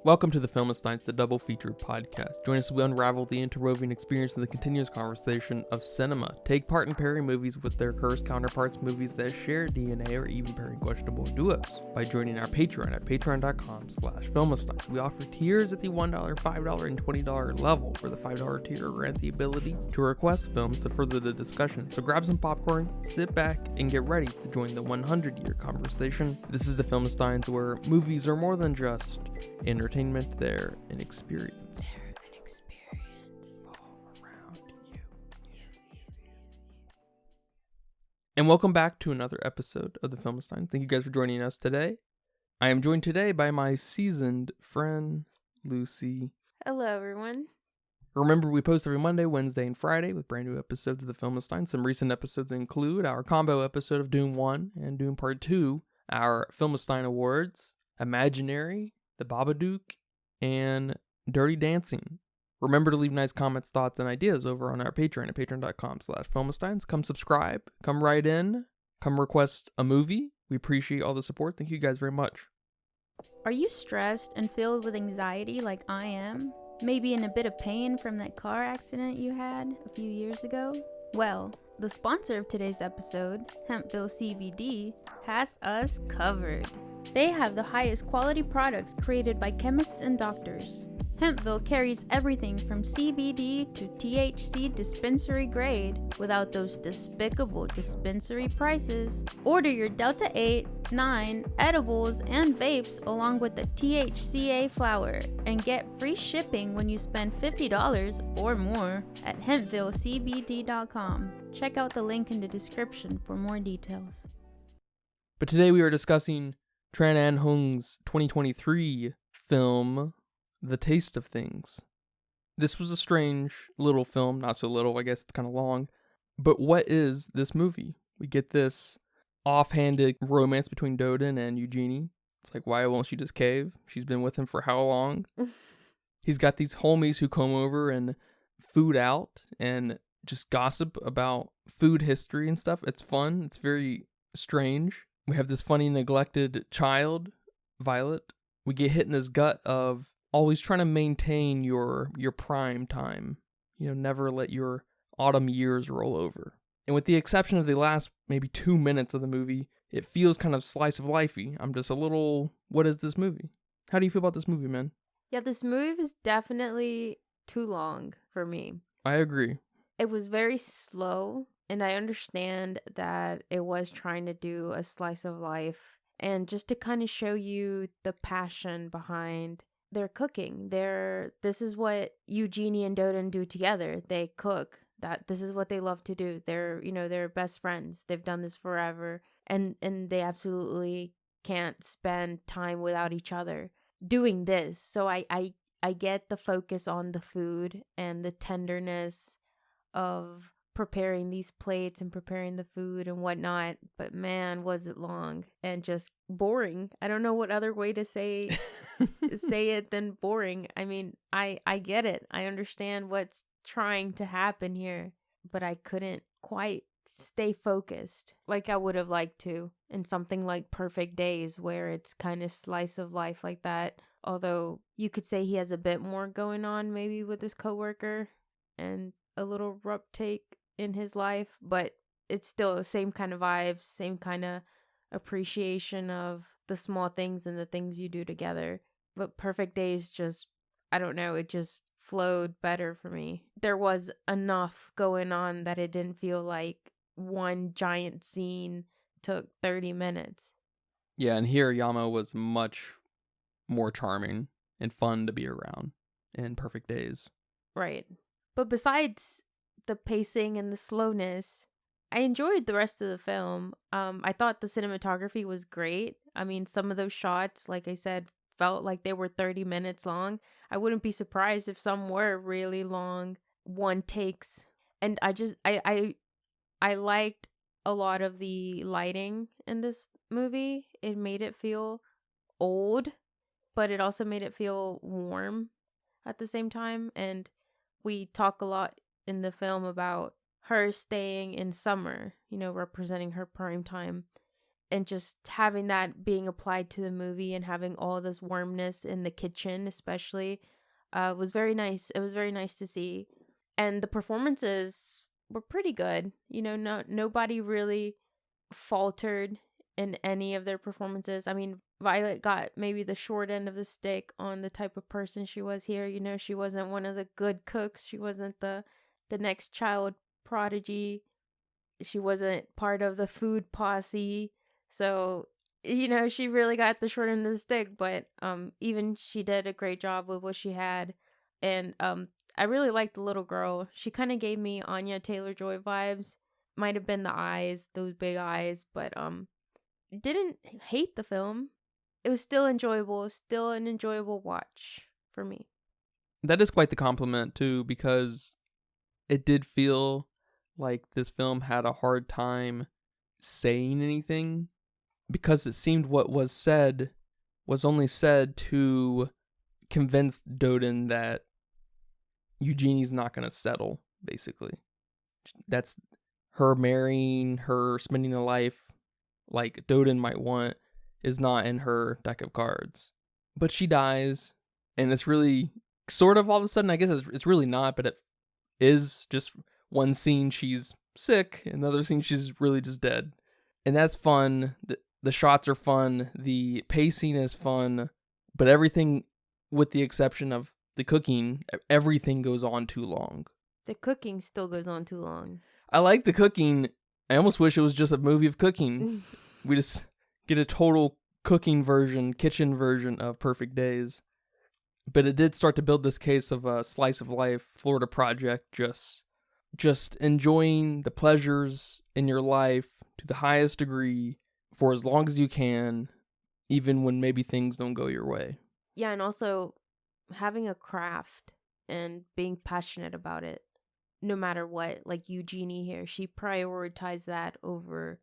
Welcome to the Philistines, the double featured podcast. Join us as we unravel the interwoven experience and the continuous conversation of cinema. Take part in pairing movies with their cursed counterparts, movies that share DNA, or even pairing questionable duos by joining our Patreon at patreon.com/Philistines. We offer tiers at the $1, $5, and $20 level. For the $5 tier, grant the ability to request films to further the discussion. So grab some popcorn, sit back, and get ready to join the 100-year conversation. This is the Philistines, where movies are more than just entertainment, they're an experience. All around you. And welcome back to another episode of the Philistines. Thank you guys for joining us today. I am joined today by my seasoned friend, Lucy. Hello, everyone. Remember, we post every Monday, Wednesday, and Friday with brand new episodes of the Philistines. Some recent episodes include our combo episode of Doom 1 and Doom Part 2, our Philistine Awards, Imaginary, The Babadook, and Dirty Dancing. Remember to leave nice comments, thoughts, and ideas over on our Patreon at patreon.com/Philistines. Come subscribe, come write in, come request a movie. We appreciate all the support. Thank you guys very much. Are you stressed and filled with anxiety like I am? Maybe in a bit of pain from that car accident you had a few years ago? Well, the sponsor of today's episode, Hempville CBD, has us covered. They have the highest quality products created by chemists and doctors. Hempville carries everything from CBD to THC dispensary grade without those despicable dispensary prices. Order your Delta 8, 9 edibles and vapes along with the THCA flower and get free shipping when you spend $50 or more at HempvilleCBD.com. Check out the link in the description for more details. But today we are discussing Trần Anh Hung's 2023 film, The Taste of Things. This was a strange little film, not so little, I guess it's kind of long. But what is this movie? We get this offhanded romance between Dodin and Eugénie. It's like, why won't she just cave? She's been with him for how long? He's got these homies who come over and food out and just gossip about food history and stuff. It's fun. It's very strange. We have this funny neglected child, Violet. We get hit in this gut of always trying to maintain your prime time. You know, never let your autumn years roll over. And with the exception of the last maybe 2 minutes of the movie, it feels kind of slice of lifey. I'm just a little, what is this movie? How do you feel about this movie, man? Yeah, this movie is definitely too long for me. I agree. It was very slow, and I understand that it was trying to do a slice of life and just to kind of show you the passion behind their cooking. This is what Eugénie and Dodin do together. They cook. This is what they love to do. They're best friends. They've done this forever, and they absolutely can't spend time without each other doing this. So I get the focus on the food and the tenderness of preparing these plates and preparing the food and whatnot, but man, was it long and just boring. I don't know what other way to say it than boring. I mean, I get it. I understand what's trying to happen here, but I couldn't quite stay focused like I would have liked to in something like Perfect Days, where it's kind of slice of life like that. Although you could say he has a bit more going on maybe with his coworker and a little rough take in his life, but it's still the same kind of vibes, same kind of appreciation of the small things and the things you do together. But Perfect Days just, I don't know, it just flowed better for me. There was enough going on that it didn't feel like one giant scene took 30 minutes. Yeah, and here Yama was much more charming and fun to be around in Perfect Days. Right. But besides the pacing and the slowness, I enjoyed the rest of the film. I thought the cinematography was great. I mean, some of those shots, like I said, felt like they were 30 minutes long. I wouldn't be surprised if some were really long one takes. And I liked a lot of the lighting in this movie. It made it feel old, but it also made it feel warm at the same time. And we talk a lot in the film about her staying in summer, representing her prime time. and just having that being applied to the movie and having all this warmness in the kitchen especially was very nice. It was very nice to see. And the performances were pretty good. Nobody really faltered in any of their performances. I mean, Violet got maybe the short end of the stick on the type of person she was here. She wasn't one of the good cooks. She wasn't the next child prodigy. She wasn't part of the food posse. So, she really got the short end of the stick, but even she did a great job with what she had. And I really liked the little girl. She kind of gave me Anya Taylor-Joy vibes. Might have been the eyes, those big eyes, but didn't hate the film. It was still enjoyable, still an enjoyable watch for me. That is quite the compliment too, because it did feel like this film had a hard time saying anything, because it seemed what was said was only said to convince Dodin that Eugenie's not going to settle, basically. That's her marrying, her spending a life like Dodin might want is not in her deck of cards. But she dies, and it's really sort of all of a sudden, I guess it's really not, but it is just one scene she's sick, another scene she's really just dead. And that's fun. The shots are fun. The pacing is fun. But everything, with the exception of the cooking, everything goes on too long. The cooking still goes on too long. I like the cooking. I almost wish it was just a movie of cooking. We just get a total cooking version, kitchen version of Perfect Days. But it did start to build this case of a slice of life Florida project, just enjoying the pleasures in your life to the highest degree for as long as you can, even when maybe things don't go your way. Yeah, and also having a craft and being passionate about it, no matter what. Like Eugenie here, she prioritized that over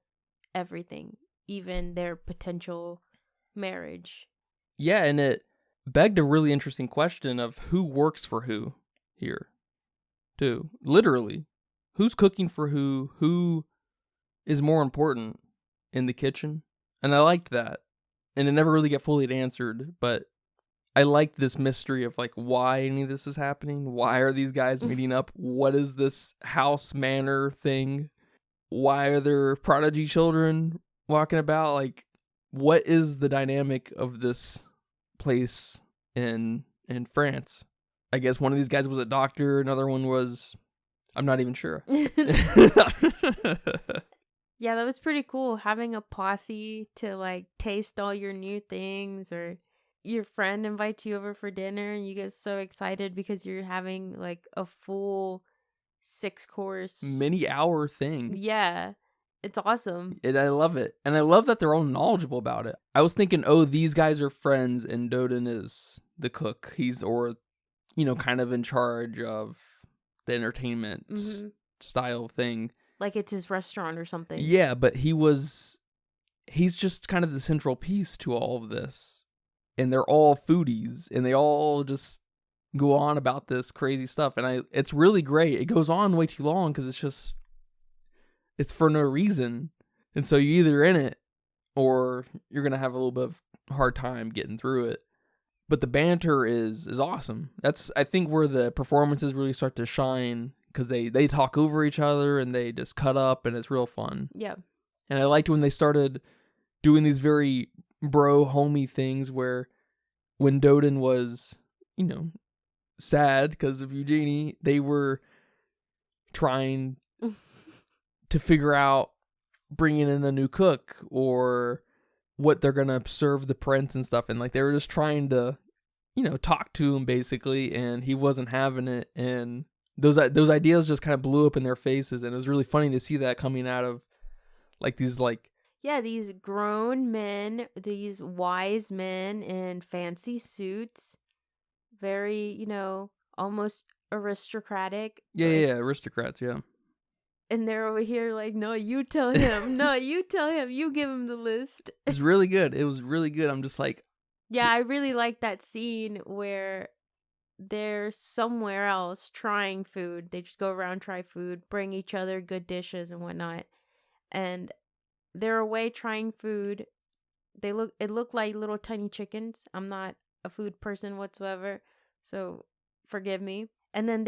everything, even their potential marriage. Yeah, and it begged a really interesting question of who works for who here, too. Literally, who's cooking for who is more important in the kitchen? And I liked that. And it never really got fully answered, but I like this mystery of like why any of this is happening. Why are these guys meeting up? What is this house manor thing? Why are there prodigy children walking about? Like, what is the dynamic of this place in France? I guess one of these guys was a doctor. Another one was, I'm not even sure. Yeah, that was pretty cool. Having a posse to like taste all your new things, or your friend invites you over for dinner and you get so excited because you're having like a full 6-course many hour thing. Yeah, it's awesome. And I love it. And I love that they're all knowledgeable about it. I was thinking, oh, these guys are friends and Dodin is the cook. He's, or, kind of in charge of the entertainment style thing. Like it's his restaurant or something. Yeah, but he's just kind of the central piece to all of this. And they're all foodies, and they all just go on about this crazy stuff. And it's really great. It goes on way too long because it's for no reason. And so you're either in it or you're going to have a little bit of hard time getting through it. But the banter is awesome. That's, I think, where the performances really start to shine, because they talk over each other and they just cut up, and it's real fun. Yeah. And I liked when they started doing these very bro homey things where when Dodin was, sad because of Eugenie, they were trying to figure out bringing in a new cook or what they're going to serve the prince and stuff. And like, they were just trying to, talk to him basically, and he wasn't having it. And those ideas just kind of blew up in their faces. And it was really funny to see that coming out of like these these grown men, these wise men in fancy suits, very, almost aristocratic. Yeah, aristocrats, yeah. And they're over here like, no, you tell him. No, you tell him. You give him the list. It's really good. It was really good. I'm just like... Yeah, I really like that scene where they're somewhere else trying food. They just go around, try food, bring each other good dishes and whatnot. And they're away trying food. It looked like little tiny chickens. I'm not a food person whatsoever, so forgive me. And then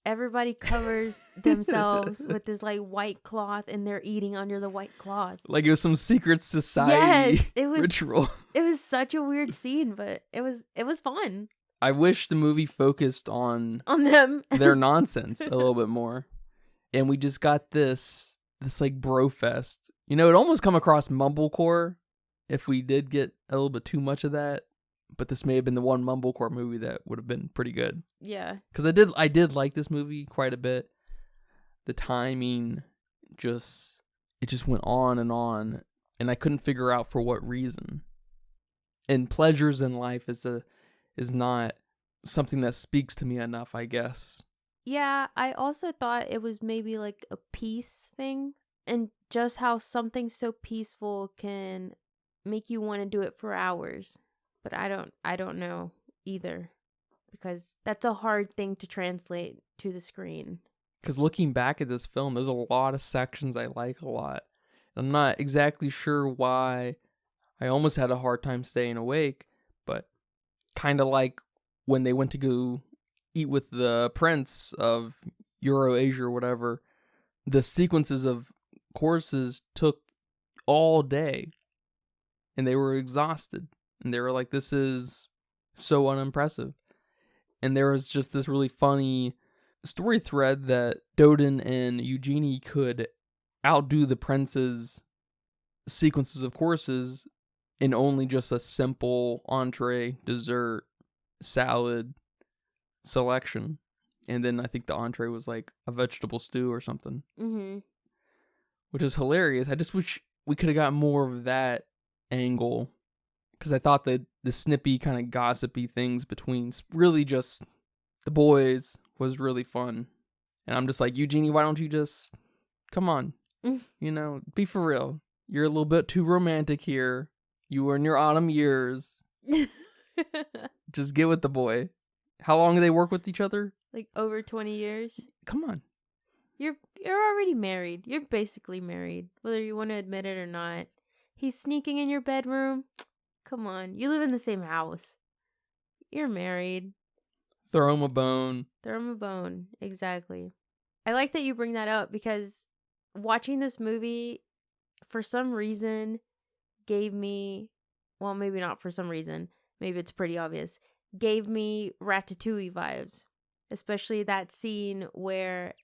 everybody covers themselves with this like white cloth, and they're eating under the white cloth. Like it was some secret society ritual. It was such a weird scene, but it was fun. I wish the movie focused on them, their nonsense a little bit more. And we just got this like bro fest. You know, it almost come across mumblecore if we did get a little bit too much of that. But this may have been the one mumblecore movie that would have been pretty good. Yeah. Because I did like this movie quite a bit. The timing it just went on, and I couldn't figure out for what reason. And pleasures in life is not something that speaks to me enough, I guess. Yeah, I also thought it was maybe like a peace thing, and just how something so peaceful can make you want to do it for hours. But I don't know either, because that's a hard thing to translate to the screen. Because looking back at this film, there's a lot of sections I like a lot. I'm not exactly sure why I almost had a hard time staying awake, but kind of like when they went to go eat with the prince of Eurasia or whatever, the sequences of courses took all day, and they were exhausted. And they were like, this is so unimpressive. And there was just this really funny story thread that Dodin and Eugénie could outdo the prince's sequences of courses in only just a simple entree, dessert, salad selection. And then I think the entree was like a vegetable stew or something. Mm-hmm. Which is hilarious. I just wish we could have got more of that angle. Because I thought that the snippy kind of gossipy things between really just the boys was really fun. And I'm just like, Eugénie, why don't you just, come on, be for real. You're a little bit too romantic here. You were in your autumn years. Just get with the boy. How long do they work with each other? Like over 20 years. Come on. You're already married. You're basically married, whether you want to admit it or not. He's sneaking in your bedroom. Come on, you live in the same house. You're married. Throw him a bone. Throw him a bone, exactly. I like that you bring that up, because watching this movie, for some reason, gave me, well, maybe not for some reason, maybe it's pretty obvious, gave me Ratatouille vibes. Especially that scene where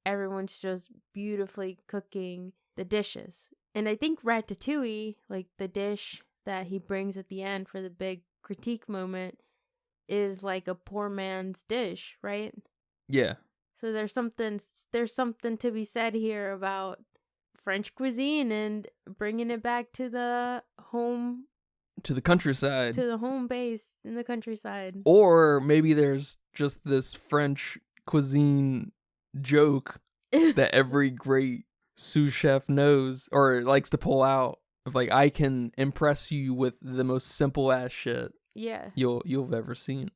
everyone's just beautifully cooking the dishes. And I think Ratatouille, like the dish that he brings at the end for the big critique moment, is like a poor man's dish, right? Yeah. So there's something to be said here about French cuisine and bringing it back to the home, to the countryside, to the home base in the countryside. Or maybe there's just this French cuisine joke that every great sous chef knows or likes to pull out. Of like, I can impress you with the most simple ass shit you've ever seen.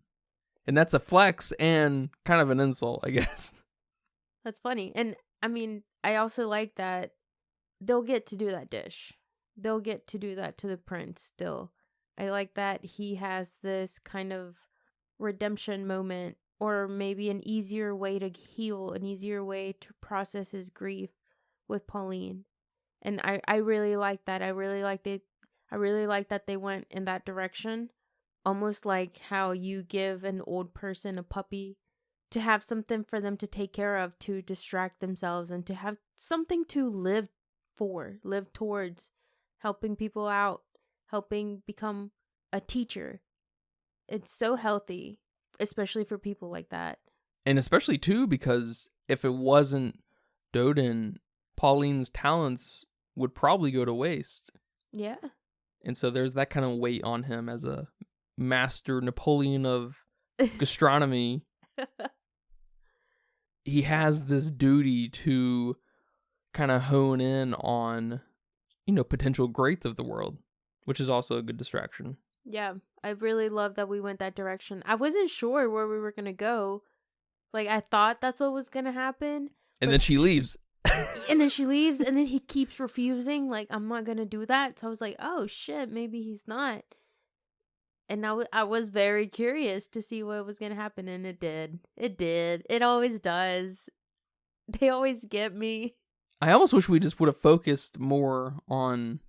And that's a flex and kind of an insult, I guess. That's funny. And I mean, I also like that they'll get to do that dish. They'll get to do that to the prince still. I like that he has this kind of redemption moment, or maybe an easier way to heal, an easier way to process his grief with Pauline. And I really like that. I really like that they went in that direction. Almost like how you give an old person a puppy to have something for them to take care of, to distract themselves, and to have something to live towards, helping people out, helping become a teacher. It's so healthy, especially for people like that. And especially too, because if it wasn't Dodin, Pauline's talents would probably go to waste. Yeah. And so there's that kind of weight on him as a master Napoleon of gastronomy. He has this duty to kind of hone in on, potential greats of the world, which is also a good distraction. Yeah, I really love that we went that direction. I wasn't sure where we were going to go. Like, I thought that's what was going to happen. And then she leaves. And then she leaves, and then he keeps refusing, like, I'm not gonna do that. So I was like, oh shit, maybe he's not. And I was very curious to see what was gonna happen, and it did. It did. It always does. They always get me. I almost wish we just would have focused more on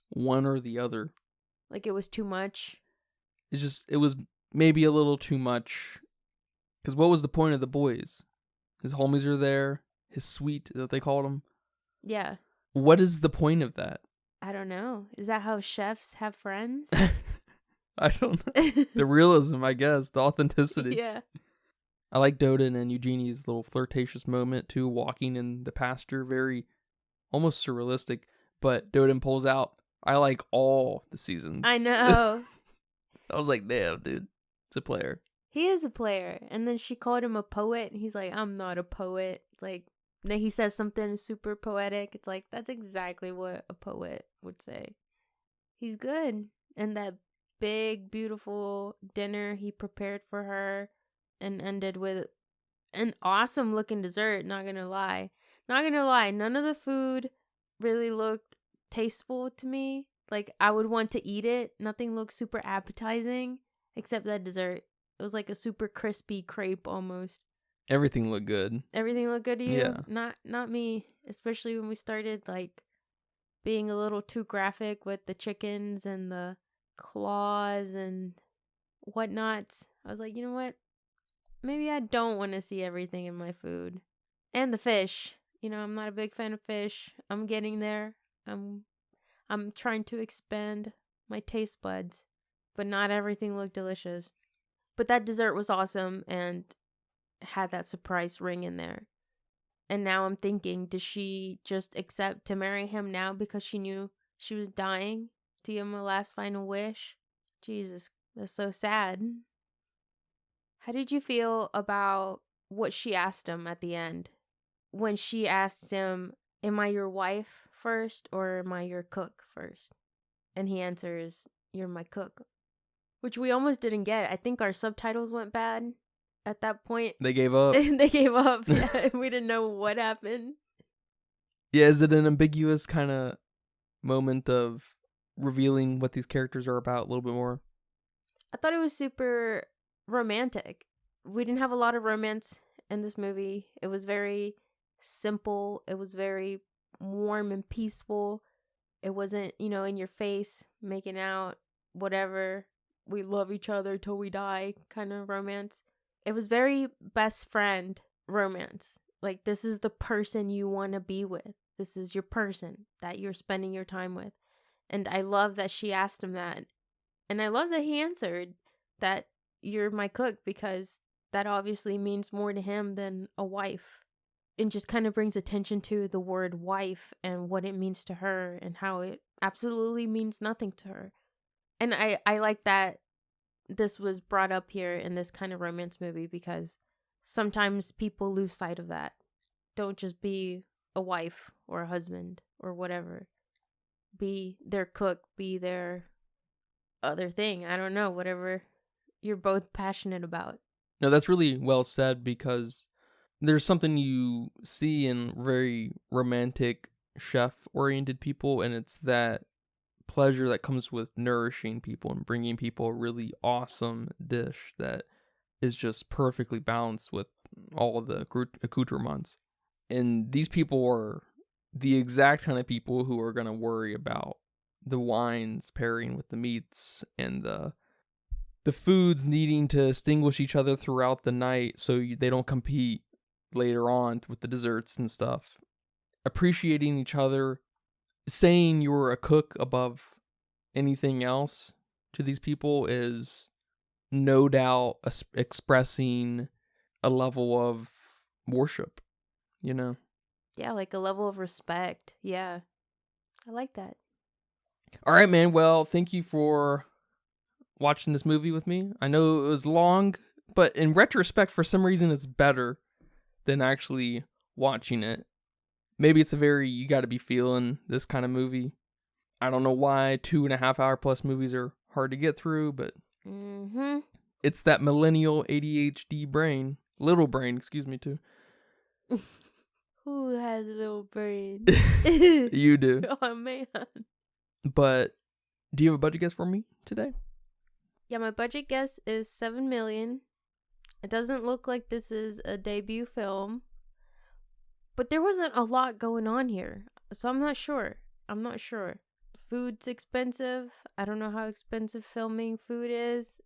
one or the other. Like, it was too much. It was maybe a little too much. Because what was the point of the boys? His homies are there. His suite, is that what they called him? Yeah. What is the point of that? I don't know. Is that how chefs have friends? I don't know. The realism, I guess. The authenticity. Yeah. I like Dodin and Eugenie's little flirtatious moment, too, walking in the pasture. Very, almost surrealistic. But Dodin pulls out, I like all the seasons. I know. I was like, damn, dude. It's a player. He is a player. And then she called him a poet. And he's like, I'm not a poet. It's like, then he says something super poetic. It's like, that's exactly what a poet would say. He's good. And that big, beautiful dinner he prepared for her and ended with an awesome looking dessert. Not gonna lie. Not gonna lie. None of the food really looked tasteful to me. Like, I would want to eat it. Nothing looked super appetizing except that dessert. It was like a super crispy crepe almost. Everything looked good. Everything looked good to you? Yeah. Not me. Especially when we started, like, being a little too graphic with the chickens and the claws and whatnot. I was like, you know what? Maybe I don't want to see everything in my food. And the fish. You know, I'm not a big fan of fish. I'm getting there. I'm trying to expand my taste buds. But not everything looked delicious. But that dessert was awesome and had that surprise ring in there. And now I'm thinking, does she just accept to marry him now because she knew she was dying to give him a last final wish? Jesus, that's so sad. How did you feel about what she asked him at the end? When she asked him, am I your wife first or am I your cook first? And he answers, you're my cook. Which we almost didn't get. I think our subtitles went bad at that point. They gave up. They gave up. Yeah, we didn't know what happened. Yeah, is it an ambiguous kind of moment of revealing what these characters are about a little bit more? I thought it was super romantic. We didn't have a lot of romance in this movie. It was very simple. It was very warm and peaceful. It wasn't, in your face, making out, whatever. We love each other till we die kind of romance. It was very best friend romance. Like, this is the person you want to be with. This is your person that you're spending your time with. And I love that she asked him that. And I love that he answered that you're my cook, because that obviously means more to him than a wife. And just kind of brings attention to the word wife and what it means to her and how it absolutely means nothing to her. And I like that this was brought up here in this kind of romance movie, because sometimes people lose sight of that. Don't just be a wife or a husband or whatever. Be their cook, be their other thing. I don't know, whatever you're both passionate about. No, that's really well said, because there's something you see in very romantic chef-oriented people, and it's that pleasure that comes with nourishing people and bringing people a really awesome dish that is just perfectly balanced with all of the accoutrements. And these people are the exact kind of people who are going to worry about the wines pairing with the meats and the foods needing to extinguish each other throughout the night so they don't compete later on with the desserts and stuff. Appreciating each other, saying you're a cook above anything else to these people is no doubt expressing a level of worship, Yeah, like a level of respect. Yeah, I like that. All right, man. Well, thank you for watching this movie with me. I know it was long, but in retrospect, for some reason, it's better than actually watching it. Maybe it's you gotta be feeling this kind of movie. I don't know why 2.5 hour plus movies are hard to get through, but it's that millennial ADHD brain, little brain, excuse me, too. Who has a little brain? You do. Oh, man. But do you have a budget guess for me today? Yeah, my budget guess is $7 million. It doesn't look like this is a debut film. But there wasn't a lot going on here. So I'm not sure. Food's expensive. I don't know how expensive filming food is.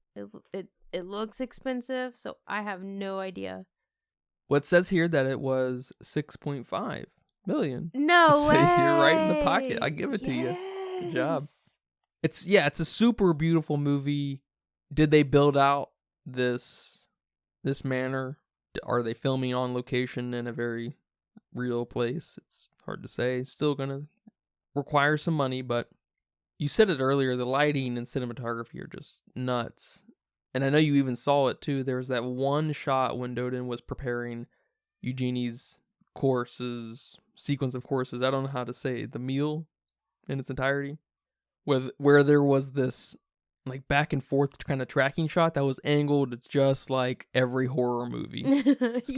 It looks expensive, so I have no idea. Well, it says here that it was 6.5 million. No So way. you're right in the pocket. I give it to you. Good job. It's a super beautiful movie. Did they build out this manor? Are they filming on location in a very real place? It's hard to say. Still gonna require some money, but you said it earlier, the lighting and cinematography are just nuts. And I know you even saw it too. There was that one shot when Dodin was preparing Eugenie's sequence of courses. I don't know how to say it, the meal in its entirety. Where there was this like back and forth kind of tracking shot that was angled just like every horror movie.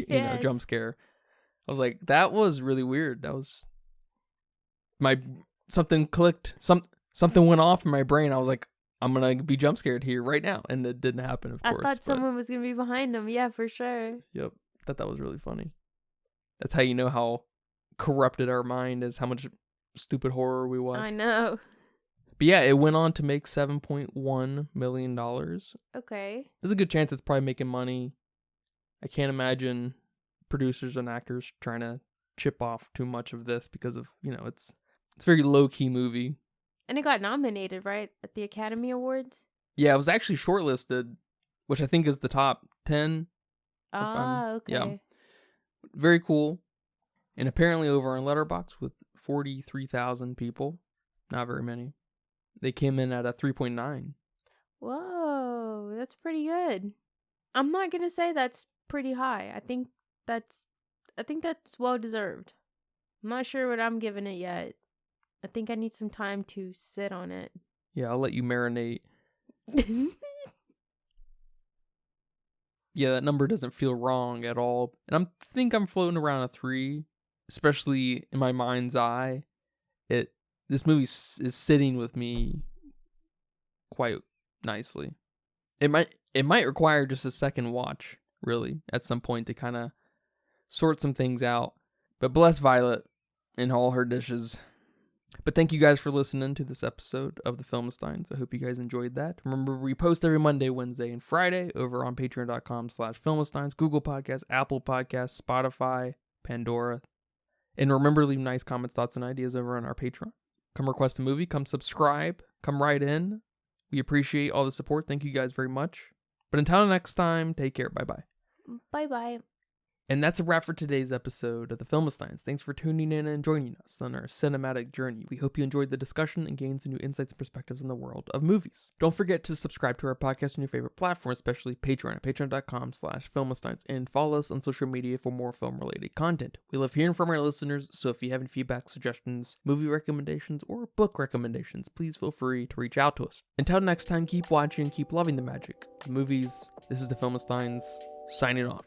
Yes. Jump scare. I was like, that was really weird. That was something clicked. Something went off in my brain. I was like, I'm gonna be jump scared here right now, and it didn't happen. Of course, I thought someone was gonna be behind him. Yeah, for sure. Yep, thought that was really funny. That's how you know how corrupted our mind is. How much stupid horror we watch. I know. But yeah, it went on to make $7.1 million. Okay. There's a good chance it's probably making money. I can't imagine producers and actors trying to chip off too much of this because of, it's a very low-key movie. And it got nominated, right, at the Academy Awards? Yeah, it was actually shortlisted, which I think is the top 10. Okay. Yeah. Very cool. And apparently over on Letterboxd with 43,000 people. Not very many. They came in at a 3.9. Whoa, that's pretty good. I'm not gonna say that's pretty high. I think that's well deserved. I'm not sure what I'm giving it yet. I think I need some time to sit on it. Yeah, I'll let you marinate. Yeah, that number doesn't feel wrong at all. And I think I'm floating around a 3, especially in my mind's eye. This movie is sitting with me quite nicely. It might require just a second watch, really, at some point to kind of sort some things out. But bless Violet and all her dishes. But thank you guys for listening to this episode of the Filmsteins. I hope you guys enjoyed that. Remember, we post every Monday, Wednesday, and Friday over on patreon.com/Filmsteins, Google Podcasts, Apple Podcasts, Spotify, Pandora. And remember to leave nice comments, thoughts, and ideas over on our Patreon. Come request a movie, come subscribe, come write in. We appreciate all the support. Thank you guys very much. But until next time, take care. Bye-bye. Bye-bye. And that's a wrap for today's episode of the Filmsteins. Thanks for tuning in and joining us on our cinematic journey. We hope you enjoyed the discussion and gained some new insights and perspectives on the world of movies. Don't forget to subscribe to our podcast on your favorite platform, especially Patreon at patreon.com/Filmsteins, and follow us on social media for more film-related content. We love hearing from our listeners, so if you have any feedback, suggestions, movie recommendations, or book recommendations, please feel free to reach out to us. Until next time, keep watching, keep loving the magic of movies. This is the Filmsteins, signing off.